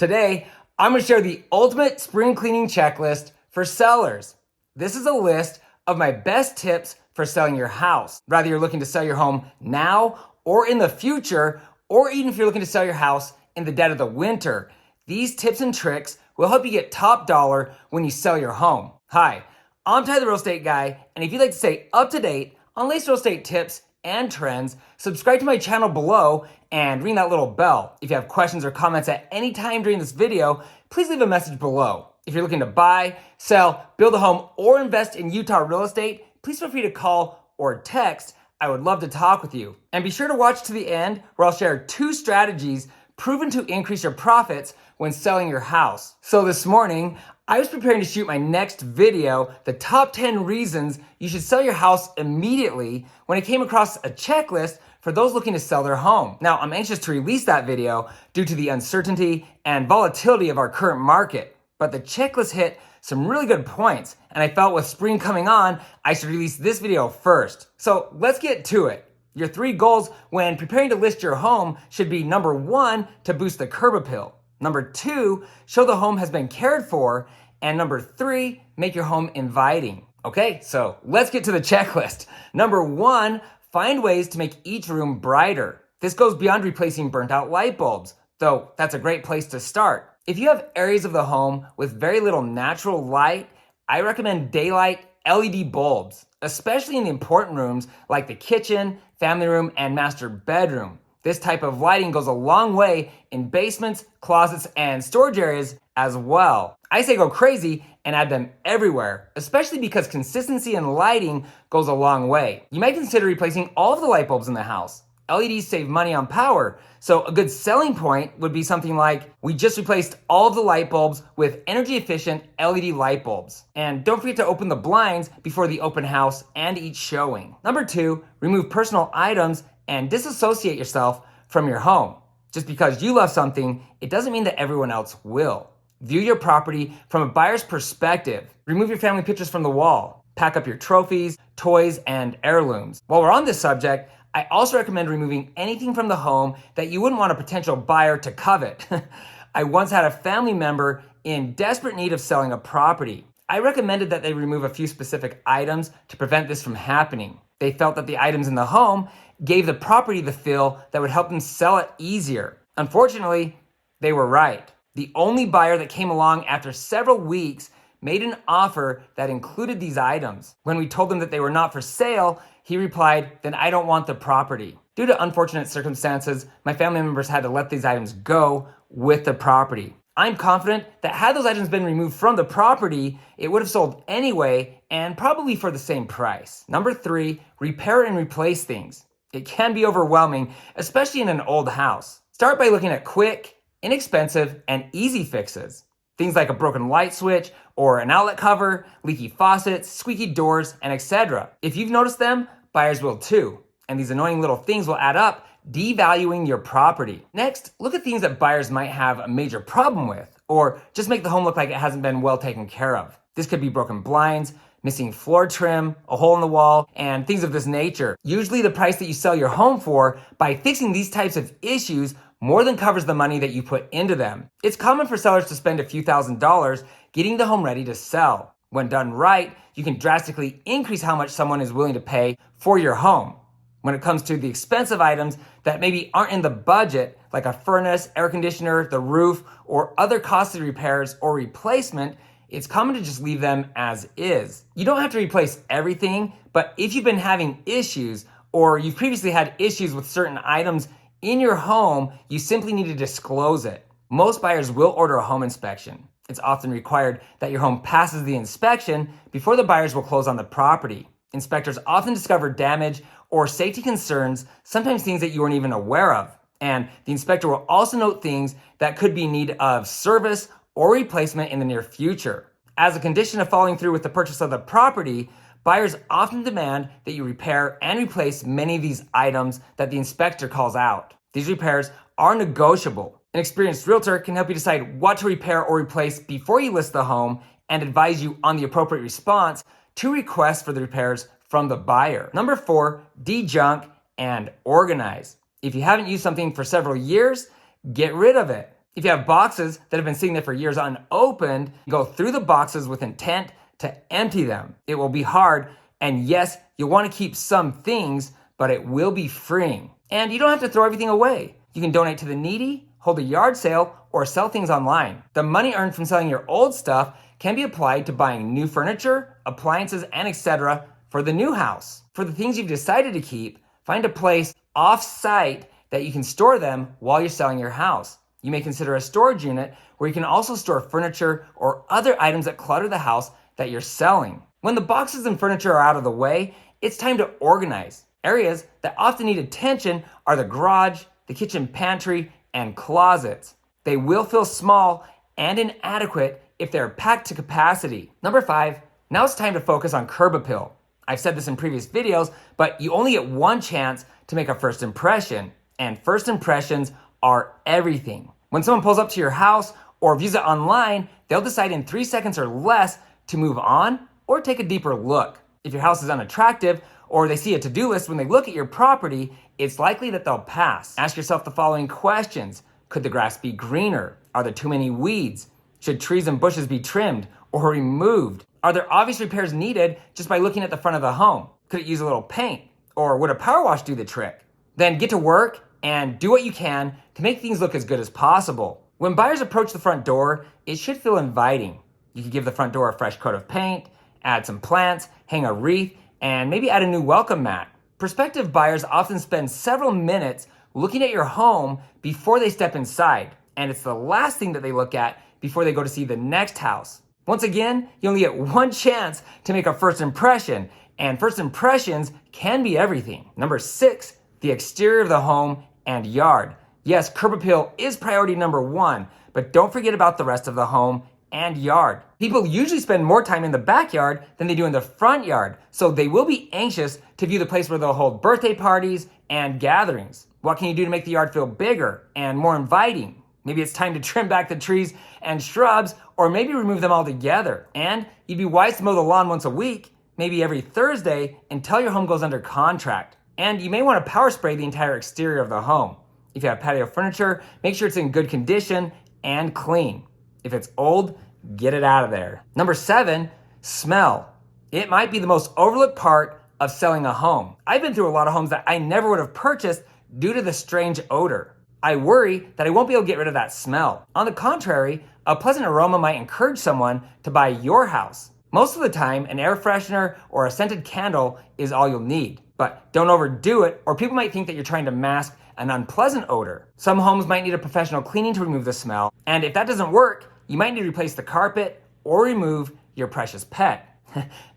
Today, I'm going to share the ultimate spring cleaning checklist for sellers. This is a list of my best tips for selling your house. Whether you're looking to sell your home now or in the future, or even if you're looking to sell your house in the dead of the winter, these tips and tricks will help you get top dollar when you sell your home. Hi, I'm Ty the Real Estate Guy, and if you'd like to stay up to date on latest real estate tips and trends, subscribe to my channel below and ring that little bell. If you have questions or comments at any time during this video, please leave a message below. If you're looking to buy, sell, build a home, or invest in Utah real estate, please feel free to call or text. I would love to talk with you. And be sure to watch to the end where I'll share 2 strategies proven to increase your profits when selling your house. So this morning, I was preparing to shoot my next video, the top 10 reasons you should sell your house immediately, when I came across a checklist for those looking to sell their home. Now, I'm anxious to release that video due to the uncertainty and volatility of our current market, but the checklist hit some really good points, and I felt with spring coming on, I should release this video first. So let's get to it. Your 3 goals when preparing to list your home should be: number 1, to boost the curb appeal; number 2, show the home has been cared for; and number 3, make your home inviting. Okay, so let's get to the checklist. Number 1, find ways to make each room brighter. This goes beyond replacing burnt out light bulbs, though that's a great place to start. If you have areas of the home with very little natural light, I recommend daylight LED bulbs, especially in the important rooms like the kitchen, family room, and master bedroom. This type of lighting goes a long way in basements, closets, and storage areas as well. I say go crazy and add them everywhere, especially because consistency in lighting goes a long way. You might consider replacing all of the light bulbs in the house. LEDs save money on power, so a good selling point would be something like, we just replaced all of the light bulbs with energy efficient LED light bulbs. And don't forget to open the blinds before the open house and each showing. Number 2, remove personal items and disassociate yourself from your home. Just because you love something, it doesn't mean that everyone else will. View your property from a buyer's perspective. Remove your family pictures from the wall. Pack up your trophies, toys, and heirlooms. While we're on this subject, I also recommend removing anything from the home that you wouldn't want a potential buyer to covet. I once had a family member in desperate need of selling a property. I recommended that they remove a few specific items to prevent this from happening. They felt that the items in the home gave the property the feel that would help them sell it easier. Unfortunately, they were right. The only buyer that came along after several weeks made an offer that included these items. When we told him that they were not for sale, he replied, "Then I don't want the property." Due to unfortunate circumstances, my family members had to let these items go with the property. I'm confident that had those items been removed from the property, it would have sold anyway and probably for the same price. Number 3, repair and replace things. It can be overwhelming, especially in an old house. Start by looking at quick, inexpensive, and easy fixes. Things like a broken light switch or an outlet cover, leaky faucets, squeaky doors, and etc. If you've noticed them, buyers will too. And these annoying little things will add up, devaluing your property. Next, look at things that buyers might have a major problem with, or just make the home look like it hasn't been well taken care of. This could be broken blinds, missing floor trim, a hole in the wall, and things of this nature. Usually the price that you sell your home for by fixing these types of issues more than covers the money that you put into them. It's common for sellers to spend a few $1,000s getting the home ready to sell. When done right, you can drastically increase how much someone is willing to pay for your home. When it comes to the expensive items that maybe aren't in the budget, like a furnace, air conditioner, the roof, or other costly repairs or replacement, it's common to just leave them as is. You don't have to replace everything, but if you've been having issues or you've previously had issues with certain items in your home, you simply need to disclose it. Most buyers will order a home inspection. It's often required that your home passes the inspection before the buyers will close on the property. Inspectors often discover damage or safety concerns, sometimes things that you weren't even aware of. And the inspector will also note things that could be in need of service or replacement in the near future. As a condition of following through with the purchase of the property, buyers often demand that you repair and replace many of these items that the inspector calls out. These repairs are negotiable. An experienced realtor can help you decide what to repair or replace before you list the home and advise you on the appropriate response to requests for the repairs from the buyer. Number 4, dejunk and organize. If you haven't used something for several years, get rid of it. If you have boxes that have been sitting there for years unopened, go through the boxes with intent to empty them. It will be hard, and yes, you'll want to keep some things, but it will be freeing. And you don't have to throw everything away. You can donate to the needy, hold a yard sale, or sell things online. The money earned from selling your old stuff can be applied to buying new furniture, appliances, and etc. for the new house. For the things you've decided to keep, find a place off-site that you can store them while you're selling your house. You may consider a storage unit where you can also store furniture or other items that clutter the house that you're selling. When the boxes and furniture are out of the way, it's time to organize. Areas that often need attention are the garage, the kitchen pantry, and closets. They will feel small and inadequate if they're packed to capacity. Number 5, now it's time to focus on curb appeal. I've said this in previous videos, but you only get one chance to make a first impression, and first impressions are everything. When someone pulls up to your house or views it online, they'll decide in 3 seconds or less to move on or take a deeper look. If your house is unattractive or they see a to-do list when they look at your property, it's likely that they'll pass. Ask yourself the following questions. Could the grass be greener? Are there too many weeds? Should trees and bushes be trimmed or removed? Are there obvious repairs needed just by looking at the front of the home? Could it use a little paint? Or would a power wash do the trick? Then get to work and do what you can to make things look as good as possible. When buyers approach the front door, it should feel inviting. You could give the front door a fresh coat of paint, add some plants, hang a wreath, and maybe add a new welcome mat. Prospective buyers often spend several minutes looking at your home before they step inside, and it's the last thing that they look at before they go to see the next house. Once again, you only get one chance to make a first impression, and first impressions can be everything. Number 6, the exterior of the home and yard. Yes, curb appeal is priority number 1, but don't forget about the rest of the home and yard. People usually spend more time in the backyard than they do in the front yard, so they will be anxious to view the place where they'll hold birthday parties and gatherings. What can you do to make the yard feel bigger and more inviting? Maybe it's time to trim back the trees and shrubs, or maybe remove them altogether. And you'd be wise to mow the lawn once a week, maybe every Thursday, until your home goes under contract. And you may want to power spray the entire exterior of the home. If you have patio furniture, make sure it's in good condition and clean. If it's old, get it out of there. Number 7, smell. It might be the most overlooked part of selling a home. I've been through a lot of homes that I never would have purchased due to the strange odor. I worry that I won't be able to get rid of that smell. On the contrary, a pleasant aroma might encourage someone to buy your house. Most of the time, an air freshener or a scented candle is all you'll need. But don't overdo it, or people might think that you're trying to mask an unpleasant odor. Some homes might need a professional cleaning to remove the smell, and if that doesn't work, you might need to replace the carpet or remove your precious pet.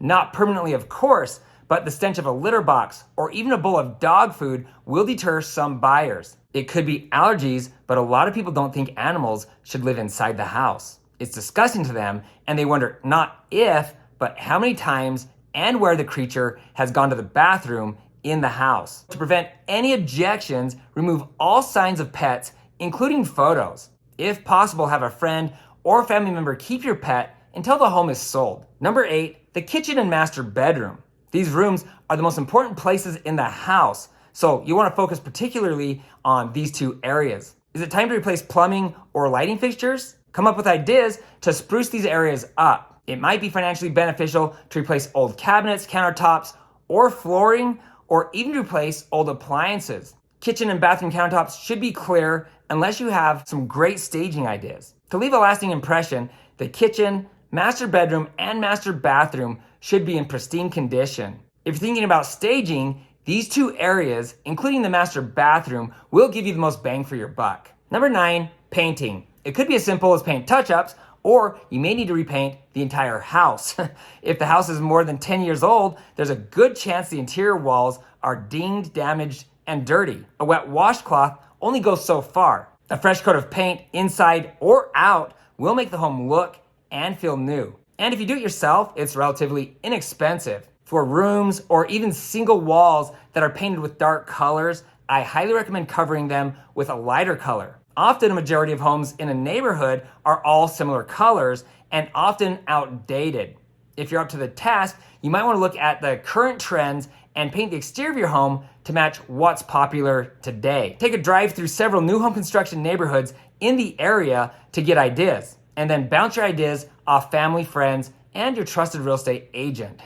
Not permanently, of course, but the stench of a litter box or even a bowl of dog food will deter some buyers. It could be allergies, but a lot of people don't think animals should live inside the house. It's disgusting to them, and they wonder not if, but how many times and where the creature has gone to the bathroom in the house. To prevent any objections, remove all signs of pets, including photos. If possible, have a friend or family member keep your pet until the home is sold. Number 8, the kitchen and master bedroom. These rooms are the most important places in the house, so you want to focus particularly on these 2 areas. Is it time to replace plumbing or lighting fixtures? Come up with ideas to spruce these areas up. It might be financially beneficial to replace old cabinets, countertops, or flooring, or even to replace old appliances. Kitchen and bathroom countertops should be clear unless you have some great staging ideas. To leave a lasting impression, the kitchen, master bedroom, and master bathroom should be in pristine condition. If you're thinking about staging, these 2 areas, including the master bathroom, will give you the most bang for your buck. Number 9, painting. It could be as simple as paint touch-ups, or you may need to repaint the entire house. If the house is more than 10 years old, there's a good chance the interior walls are dinged, damaged, and dirty. A wet washcloth only goes so far. A fresh coat of paint, inside or out, will make the home look and feel new. And if you do it yourself, it's relatively inexpensive. For rooms or even single walls that are painted with dark colors, I highly recommend covering them with a lighter color. Often a majority of homes in a neighborhood are all similar colors and often outdated. If you're up to the task, you might want to look at the current trends and paint the exterior of your home to match what's popular today. Take a drive through several new home construction neighborhoods in the area to get ideas, and then bounce your ideas off family, friends, and your trusted real estate agent.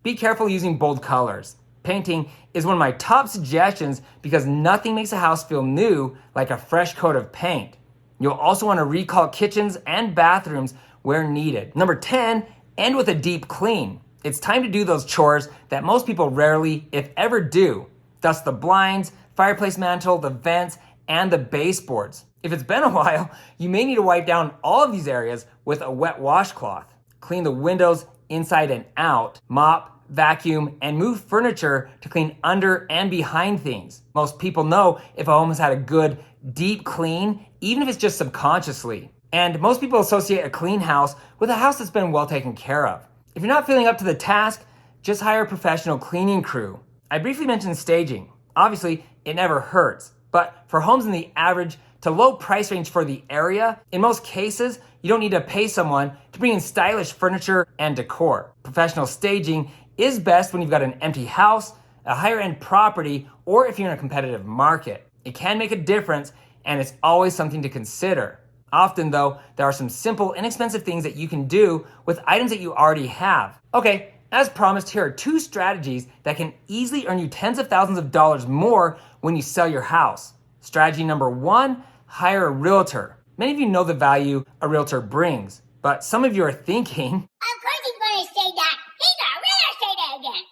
Be careful using bold colors. Painting is one of my top suggestions because nothing makes a house feel new like a fresh coat of paint. You'll also want to recall kitchens and bathrooms where needed. Number 10, end with a deep clean. It's time to do those chores that most people rarely, if ever, do. Dust the blinds, fireplace mantle, the vents, and the baseboards. If it's been a while, you may need to wipe down all of these areas with a wet washcloth. Clean the windows inside and out, mop, vacuum, and move furniture to clean under and behind things. Most people know if a home has had a good, deep clean, even if it's just subconsciously. And most people associate a clean house with a house that's been well taken care of. If you're not feeling up to the task, just hire a professional cleaning crew. I briefly mentioned staging. Obviously, it never hurts. But for homes in the average to low price range for the area, in most cases, you don't need to pay someone to bring in stylish furniture and decor. Professional staging is best when you've got an empty house, a higher end property, or if you're in a competitive market. It can make a difference, and it's always something to consider. Often though, there are some simple, inexpensive things that you can do with items that you already have. Okay, as promised, here are 2 strategies that can easily earn you tens of thousands of dollars more when you sell your house. Strategy number 1, hire a realtor. Many of you know the value a realtor brings, but some of you are thinking, of course he's going to say that. He's a real estate agent.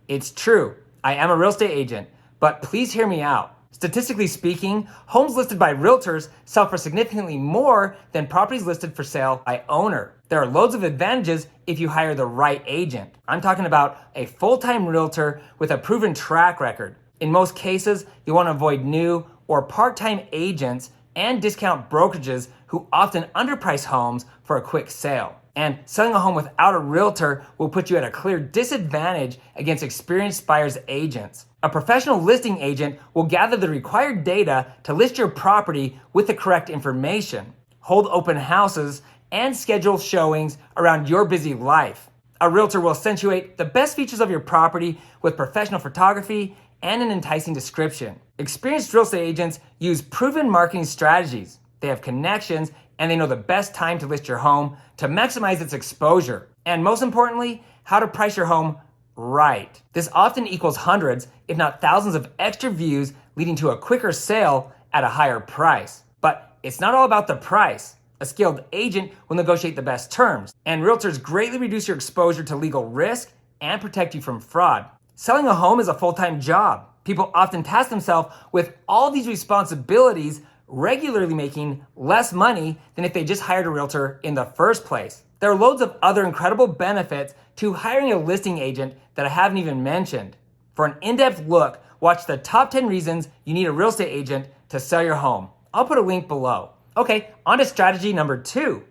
It's true, I am a real estate agent, but please hear me out. Statistically speaking, homes listed by realtors sell for significantly more than properties listed for sale by owner. There are loads of advantages if you hire the right agent. I'm talking about a full-time realtor with a proven track record. In most cases, you want to avoid new or part-time agents and discount brokerages who often underprice homes for a quick sale. And selling a home without a realtor will put you at a clear disadvantage against experienced buyer's agents. A professional listing agent will gather the required data to list your property with the correct information, hold open houses, and schedule showings around your busy life. A realtor will accentuate the best features of your property with professional photography and an enticing description. Experienced real estate agents use proven marketing strategies. They have connections and they know the best time to list your home to maximize its exposure. And most importantly, how to price your home right. This often equals hundreds, if not thousands of extra views, leading to a quicker sale at a higher price. But it's not all about the price. A skilled agent will negotiate the best terms, and realtors greatly reduce your exposure to legal risk and protect you from fraud. Selling a home is a full-time job. People often task themselves with all these responsibilities, regularly making less money than if they just hired a realtor in the first place. There are loads of other incredible benefits to hiring a listing agent that I haven't even mentioned. For an in-depth look, watch the top 10 reasons you need a real estate agent to sell your home. I'll put a link below. Okay, on to strategy number 2.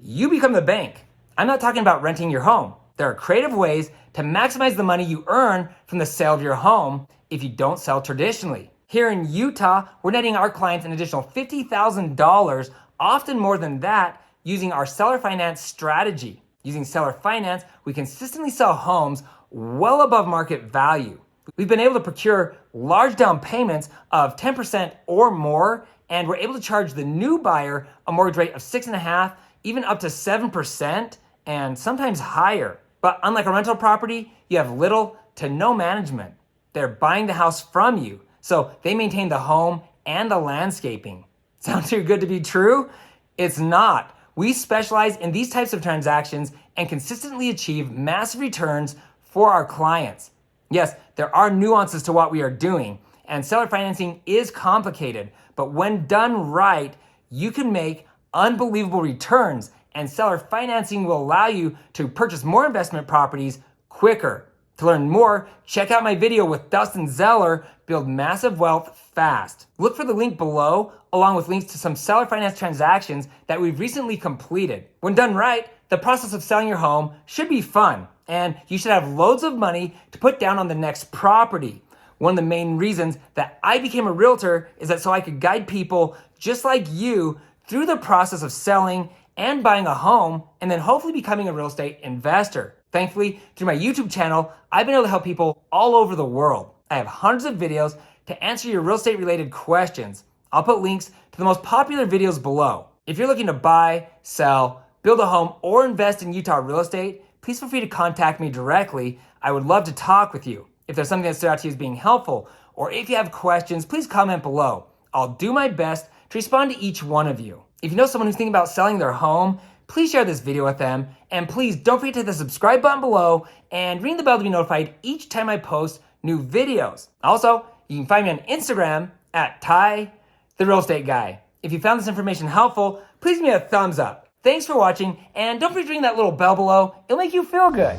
You become the bank. I'm not talking about renting your home. There are creative ways to maximize the money you earn from the sale of your home if you don't sell traditionally. Here in Utah, we're netting our clients an additional $50,000, often more than that, using our seller finance strategy. Using seller finance, we consistently sell homes well above market value. We've been able to procure large down payments of 10% or more, and we're able to charge the new buyer a mortgage rate of 6.5%, even up to 7%, and sometimes higher. But unlike a rental property, you have little to no management. They're buying the house from you, so they maintain the home and the landscaping. Sound too good to be true? It's not. We specialize in these types of transactions and consistently achieve massive returns for our clients. Yes, there are nuances to what we are doing, and seller financing is complicated, but when done right, you can make unbelievable returns, and seller financing will allow you to purchase more investment properties quicker. To learn more, check out my video with Dustin Zeller, Build Massive Wealth Fast. Look for the link below, along with links to some seller finance transactions that we've recently completed. When done right, the process of selling your home should be fun, and you should have loads of money to put down on the next property. One of the main reasons that I became a realtor is that so I could guide people just like you through the process of selling and buying a home, and then hopefully becoming a real estate investor. Thankfully, through my YouTube channel, I've been able to help people all over the world. I have hundreds of videos to answer your real estate related questions. I'll put links to the most popular videos below. If you're looking to buy, sell, build a home, or invest in Utah real estate, please feel free to contact me directly. I would love to talk with you. If there's something that stood out to you as being helpful, or if you have questions, please comment below. I'll do my best to respond to each one of you. If you know someone who's thinking about selling their home, please share this video with them. And please don't forget to hit the subscribe button below and ring the bell to be notified each time I post new videos. Also, you can find me on Instagram at Ty, the Real Estate Guy. If you found this information helpful, please give me a thumbs up. Thanks for watching, and don't forget to ring that little bell below. It'll make you feel good.